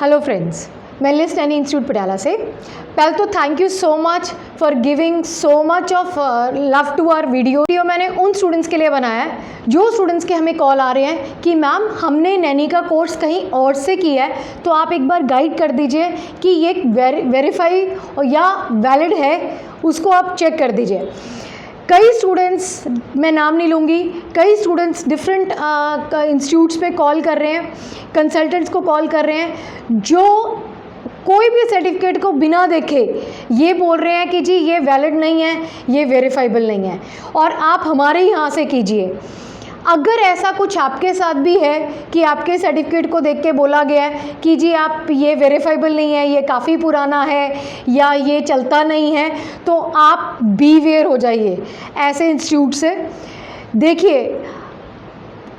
Hello friends, मैं लिस्ट नैनी इंस्टीट्यूट पटियाला से। पहले तो thank you so much for giving so much of love to our video मैंने उन स्टूडेंट्स के लिए बनाया है जो स्टूडेंट्स के हमें कॉल आ रहे हैं कि मैम हमने नैनी का कोर्स कहीं और से किया है, तो आप एक बार गाइड कर दीजिए कि ये वेरीफाई या वैलिड है, उसको आप चेक कर दीजिए। कई स्टूडेंट्स, मैं नाम नहीं लूँगी, कई स्टूडेंट्स डिफरेंट इंस्टीट्यूट्स पे कॉल कर रहे हैं, कंसल्टेंट्स को कॉल कर रहे हैं जो कोई भी सर्टिफिकेट को बिना देखे ये बोल रहे हैं कि जी ये वैलिड नहीं है, ये वेरीफाइबल नहीं है और आप हमारे यहाँ से कीजिए। अगर ऐसा कुछ आपके साथ भी है कि आपके सर्टिफिकेट को देख के बोला गया है कि जी आप ये वेरीफाइबल नहीं है, ये काफ़ी पुराना है या ये चलता नहीं है, तो आप बीवेयर हो जाइए ऐसे इंस्टीट्यूट से। देखिए,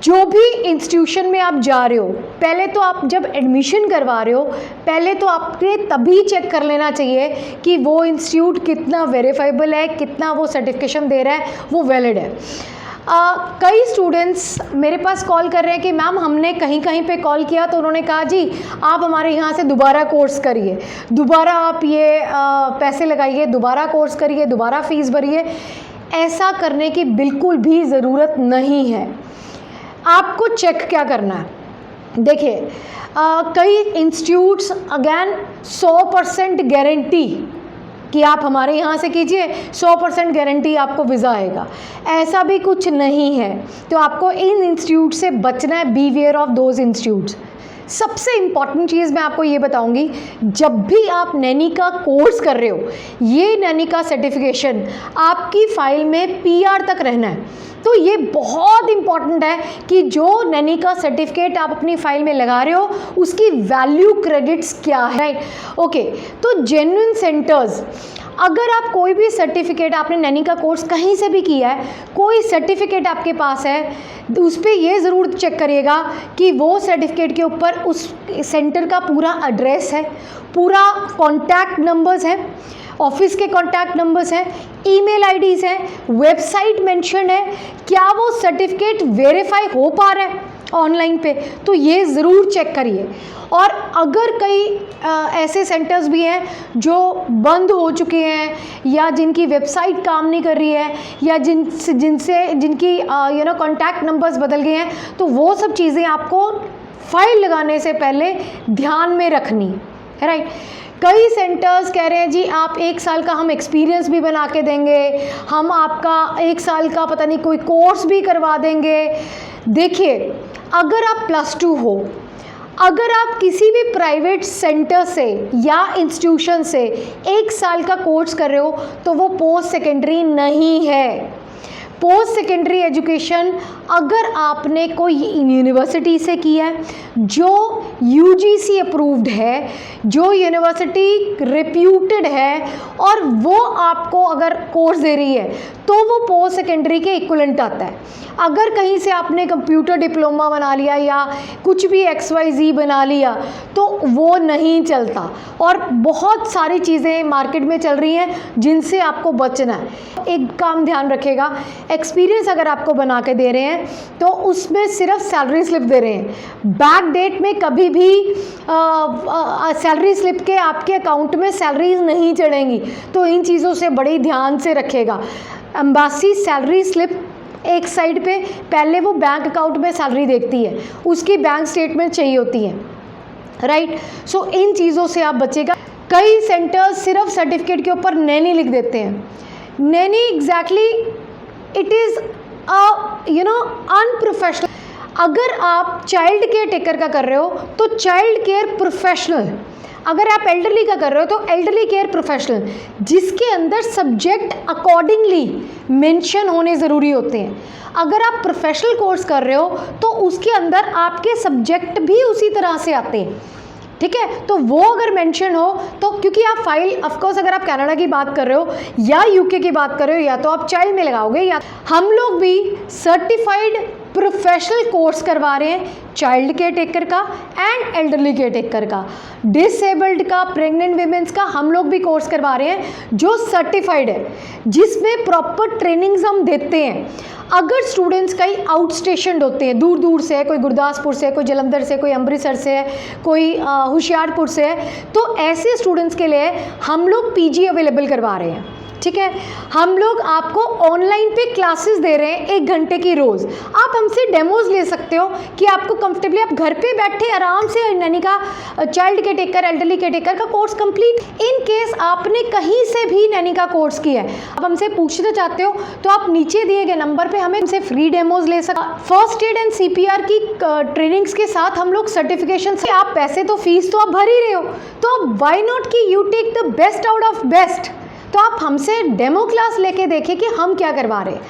जो भी इंस्टीट्यूशन में आप जा रहे हो, पहले तो आप जब एडमिशन करवा रहे हो, पहले तो आपने तभी चेक कर लेना चाहिए कि वो इंस्टीट्यूट कितना वेरीफाइबल है, कितना वो सर्टिफिकेशन दे रहा है, वो वैलिड है। कई स्टूडेंट्स मेरे पास कॉल कर रहे हैं कि मैम हमने कहीं कहीं पे कॉल किया तो उन्होंने कहा जी आप हमारे यहाँ से दोबारा कोर्स करिए, दोबारा आप ये पैसे लगाइए, दोबारा कोर्स करिए, दोबारा फीस भरिए। ऐसा करने की बिल्कुल भी ज़रूरत नहीं है। आपको चेक क्या करना है, देखिए कई इंस्टीट्यूट्स अगेन 100% गारंटी कि आप हमारे यहाँ से कीजिए, 100% गारंटी आपको वीज़ा आएगा, ऐसा भी कुछ नहीं है। तो आपको इन इंस्टीट्यूट से बचना है, बीवेयर ऑफ दोज इंस्टीट्यूट्स। सबसे इम्पॉर्टेंट चीज़ मैं आपको ये बताऊंगी, जब भी आप नैनी का कोर्स कर रहे हो, ये नैनी का सर्टिफिकेशन आपकी फ़ाइल में PR तक रहना है। तो ये बहुत इम्पॉर्टेंट है कि जो नैनी का सर्टिफिकेट आप अपनी फ़ाइल में लगा रहे हो उसकी वैल्यू क्रेडिट्स क्या है, राइट? ओके, तो जेन्युइन सेंटर्स, अगर आप कोई भी सर्टिफिकेट, आपने नैनी का कोर्स कहीं से भी किया है, कोई सर्टिफिकेट आपके पास है, उस पर ये ज़रूर चेक करिएगा कि वो सर्टिफिकेट के ऊपर उस सेंटर का पूरा एड्रेस है, पूरा कॉन्टैक्ट नंबर्स हैं, ऑफिस के कॉन्टैक्ट नंबर्स हैं, ईमेल आईडीज़ हैं, वेबसाइट मेंशन है, क्या वो सर्टिफिकेट वेरीफाई हो पा रहा है ऑनलाइन पे, तो ये ज़रूर चेक करिए। और अगर कई ऐसे सेंटर्स भी हैं जो बंद हो चुके हैं या जिनकी वेबसाइट काम नहीं कर रही है या जिनकी कॉन्टैक्ट नंबर्स बदल गए हैं, तो वो सब चीज़ें आपको फाइल लगाने से पहले ध्यान में रखनी है, राइट? कई सेंटर्स कह रहे हैं जी आप 1 साल का हम एक्सपीरियंस भी बना के देंगे, हम आपका 1 साल का पता नहीं कोई कोर्स भी करवा देंगे। देखिए, अगर आप +2 हो, अगर आप किसी भी प्राइवेट सेंटर से या इंस्टीट्यूशन से 1 साल का कोर्स कर रहे हो तो वो पोस्ट सेकेंडरी नहीं है। पोस्ट सेकेंडरी एजुकेशन अगर आपने कोई यूनिवर्सिटी से किया है जो UGC अप्रूव्ड है, जो यूनिवर्सिटी रिप्यूटेड है और वो आपको अगर कोर्स दे रही है, तो वो पोस्ट सेकेंडरी के इक्विवेलेंट आता है। अगर कहीं से आपने कंप्यूटर डिप्लोमा बना लिया या कुछ भी XYZ बना लिया तो वो नहीं चलता। और बहुत सारी चीज़ें मार्केट में चल रही हैं जिनसे आपको बचना है। एक काम ध्यान रखिएगा, एक्सपीरियंस अगर आपको बना के दे रहे हैं तो उसमें सिर्फ सैलरी स्लिप दे रहे हैं, बैक डेट में कभी भी सैलरी स्लिप के आपके अकाउंट में सैलरीज नहीं चढ़ेंगी। तो इन चीज़ों से बड़ी ध्यान से रखिएगा। एम्बेसी सैलरी स्लिप एक साइड पे, पहले वो बैंक अकाउंट में सैलरी देखती है, उसकी बैंक स्टेटमेंट चाहिए होती है, राइट? सो इन चीज़ों से आप बचेगा। कई सेंटर्स सिर्फ सर्टिफिकेट के ऊपर नैनी लिख देते हैं। Naini exactly it is unprofessional. अगर आप चाइल्ड केयर टेकर का कर रहे हो तो चाइल्ड केयर प्रोफेशनल, अगर आप एल्डरली का कर रहे हो तो एल्डरली केयर प्रोफेशनल, जिसके अंदर सब्जेक्ट अकॉर्डिंगली मेंशन होने ज़रूरी होते हैं। अगर आप प्रोफेशनल कोर्स कर रहे हो तो उसके अंदर आपके सब्जेक्ट भी उसी तरह से आते हैं, ठीक है? तो वो अगर मेंशन हो तो, क्योंकि आप फाइल, ऑफकोर्स अगर आप कनाडा की बात कर रहे हो या UK की बात कर रहे हो, या तो आप चाइल्ड में लगाओगे या हम लोग भी सर्टिफाइड प्रोफेशनल कोर्स करवा रहे हैं चाइल्ड केयर टेकर का एंड एल्डरली केयर टेकर का, डिसेबल्ड का, प्रेग्नेंट वीमेंस का हम लोग भी कोर्स करवा रहे हैं जो सर्टिफाइड है, जिसमें प्रॉपर ट्रेनिंग्स हम देते हैं। अगर स्टूडेंट्स कहीं आउट स्टेशन होते हैं, दूर दूर से है, कोई गुरदासपुर से है, कोई जलंधर से, कोई अमृतसर से है, कोई होशियारपुर से है, तो ऐसे स्टूडेंट्स के लिए हम लोग पीजी अवेलेबल करवा रहे हैं। ठीक है, हम लोग आपको ऑनलाइन पे क्लासेस दे रहे हैं 1 घंटे की रोज़। आप हमसे डेमोज ले सकते हो कि आपको कंफर्टेबली आप घर पे बैठे आराम से नैनी का child care taker, elderly care taker का कोर्स कंप्लीट। इन केस आपने कहीं से भी नैनी का कोर्स किया है, आप हमसे पूछना चाहते हो तो आप नीचे दिए गए नंबर पे हमें हमसे फ्री डेमोज ले सकते। फर्स्ट एड एंड CPR की ट्रेनिंग्स के साथ हम लोग सर्टिफिकेशन से, आप पैसे तो फीस तो आप भर ही रहे हो, तो वाई नॉट कि you take the best out of best. तो आप हमसे डेमो क्लास लेके देखें कि हम क्या करवा रहे हैं।